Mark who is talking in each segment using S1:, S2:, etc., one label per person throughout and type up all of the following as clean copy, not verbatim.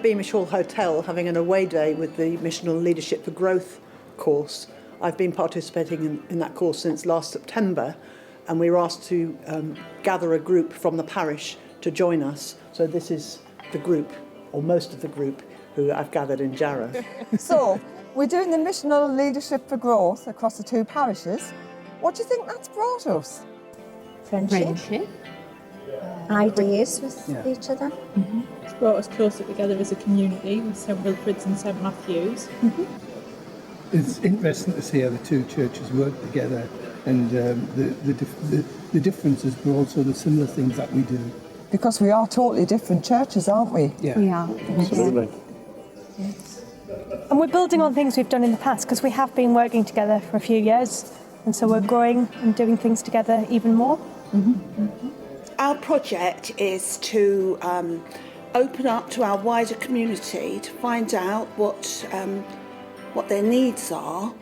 S1: Beamish Hall Hotel having an away day with the Missional Leadership for Growth course. I've been participating in that course since last September, and we were asked to gather a group from the parish to join us. So this is the group, or most of the group, who I've gathered in Jarrow.
S2: So, we're doing the Missional Leadership for Growth across the two parishes. What do you think that's brought us?
S3: Friendship. Ideas with each other.
S4: Mm-hmm. It's brought us closer together as a community with St Wilfrid's and St Matthew's.
S3: Mm-hmm.
S5: It's interesting to see how the two churches work together, and the differences, but also the similar things that we do.
S2: Because we are totally different churches, aren't we?
S5: Yeah.
S3: We are.
S6: Absolutely.
S3: Yes.
S7: And we're building on things we've done in the past, because we have been working together for a few years, and so we're growing and doing things together even more.
S3: Mm-hmm. Mm-hmm.
S8: Our project is to open up to our wider community to find out what their needs are,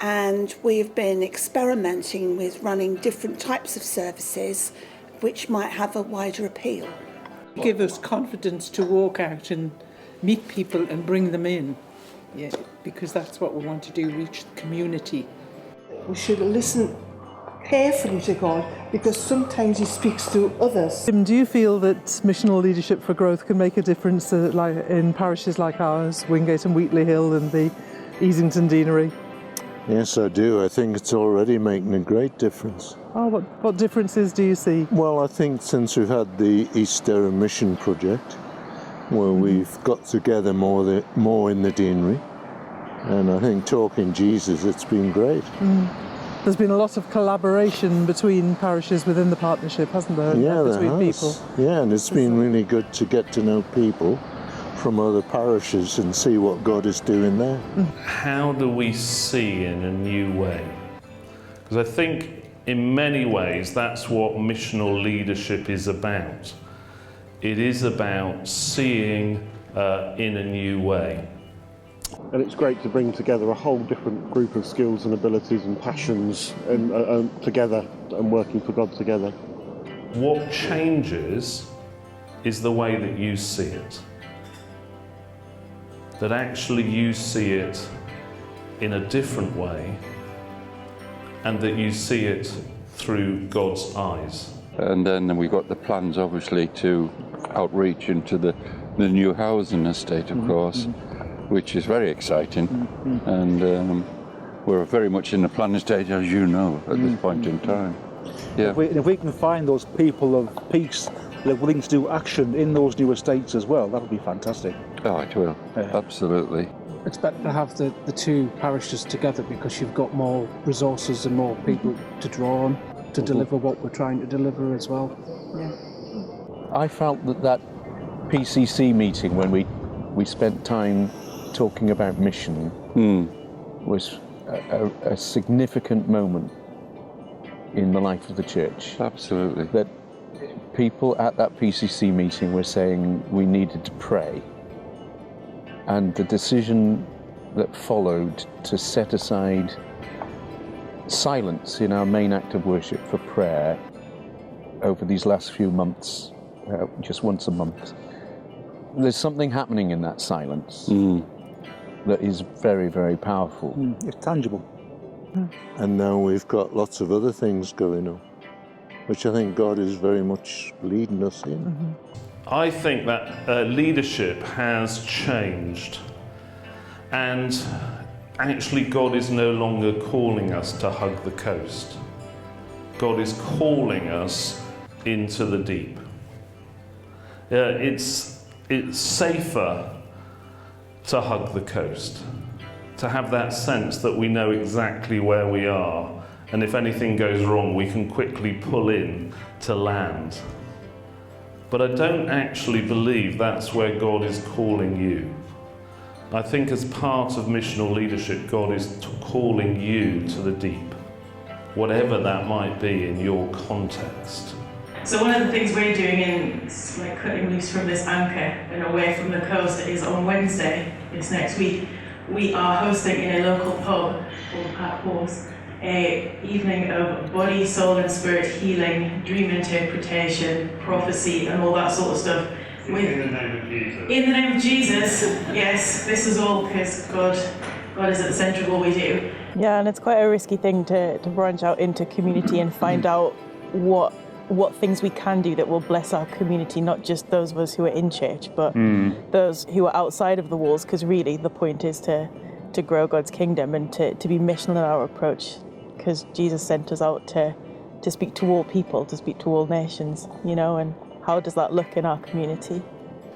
S8: and we've been experimenting with running different types of services which might have a wider appeal.
S9: Give us confidence to walk out and meet people and bring them in, because that's what we want to do, reach the community.
S10: We should listen carefully to God, because sometimes He speaks through others.
S11: Do you feel that Missional Leadership for Growth can make a difference in parishes like ours, Wingate and Wheatley Hill and the Easington Deanery?
S6: Yes, I do. I think it's already making a great difference.
S11: Oh, what differences do you see?
S6: Well, I think since we've had the East Dereham Mission project, where we've got together more in the deanery, and I think talking Jesus, it's been great.
S11: There's been a lot of collaboration between parishes within the partnership, hasn't there?
S6: Yeah,
S11: between
S6: there has.
S11: people.
S6: Yeah, and it's been really good to get to know people from other parishes and see what God is doing there.
S12: How do we see in a new way? Because I think in many ways that's what missional leadership is about. It is about seeing in a new way.
S13: And it's great to bring together a whole different group of skills and abilities and passions and together and working for God together.
S12: What changes is the way that you see it. That actually you see it in a different way, and that you see it through God's eyes.
S14: And then we've got the plans, obviously, to outreach into the new housing estate, of course, which is very exciting. And we're very much in the planning stage, as you know, at this point in time. Yeah.
S15: If we can find those people of peace that are willing to do action in those new estates as well, that'll be fantastic.
S14: Oh, it will. Absolutely.
S16: It's better to have the two parishes together, because you've got more resources and more people to draw on to deliver what we're trying to deliver as well.
S17: Yeah. I felt that PCC meeting, when we spent time talking about mission, was a significant moment in the life of the church.
S14: Absolutely.
S17: That people at that PCC meeting were saying we needed to pray, and the decision that followed to set aside silence in our main act of worship for prayer over these last few months, just once a month. There's something happening in that silence that is very, very powerful.
S15: It's tangible.
S6: And now we've got lots of other things going on, which I think God is very much leading us in.
S12: I think that leadership has changed, and actually God is no longer calling us to hug the coast. God is calling us into the deep. It's safer to hug the coast, to have that sense that we know exactly where we are, and if anything goes wrong we can quickly pull in to land. But I don't actually believe that's where God is calling you. I think as part of missional leadership, God is calling you to the deep, whatever that might be in your context.
S18: So one of the things we're doing in like cutting loose from this anchor and away from the coast is on Wednesday, this next week, we are hosting in a local pub called Park Horse an evening of body, soul and spirit healing, dream interpretation, prophecy and all that sort of stuff. In the name of Jesus. In the name of Jesus, yes, this is all because God is at the centre of all we do.
S19: Yeah, and it's quite a risky thing to branch out into community and find out what things we can do that will bless our community, not just those of us who are in church, but those who are outside of the walls, because really the point is to grow God's kingdom and to be missional in our approach, because Jesus sent us out to speak to all people, to speak to all nations, you know, and how does that look in our community?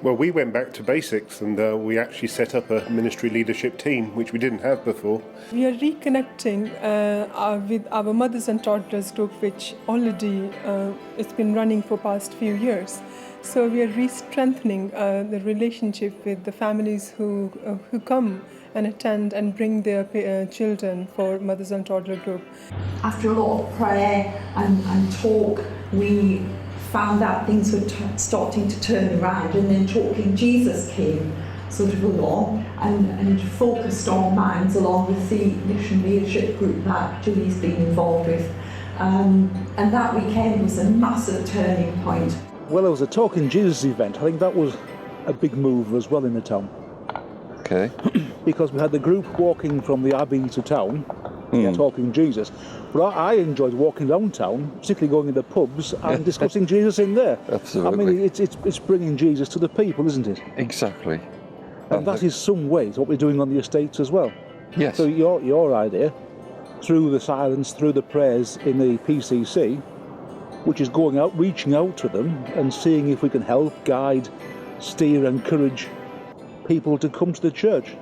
S13: Well, we went back to basics and we actually set up a ministry leadership team, which we didn't have before.
S20: We are reconnecting with our mothers and toddlers group, which already it's been running for past few years. So we are re-strengthening the relationship with the families who come and attend and bring their children for mothers and toddler group.
S21: After a lot of prayer and talk, we found out things were starting to turn around, and then Talking Jesus came sort of along and focused our minds along with the Missional Leadership group that Julie's been involved with. And that weekend was a massive turning point.
S15: Well, there was a Talking Jesus event. I think that was a big move as well in the town.
S14: Okay.
S15: Because we had the group walking from the Abbey to town, Talking Jesus. But I enjoyed walking down town, particularly going into pubs and discussing Jesus in there.
S14: Absolutely.
S15: I mean, it's bringing Jesus to the people, isn't it?
S14: Exactly.
S15: And that is some ways what we're doing on the estates as well.
S14: Yes.
S15: So your idea, through the silence, through the prayers in the PCC, which is going out, reaching out to them and seeing if we can help, guide, steer, encourage people to come to the church.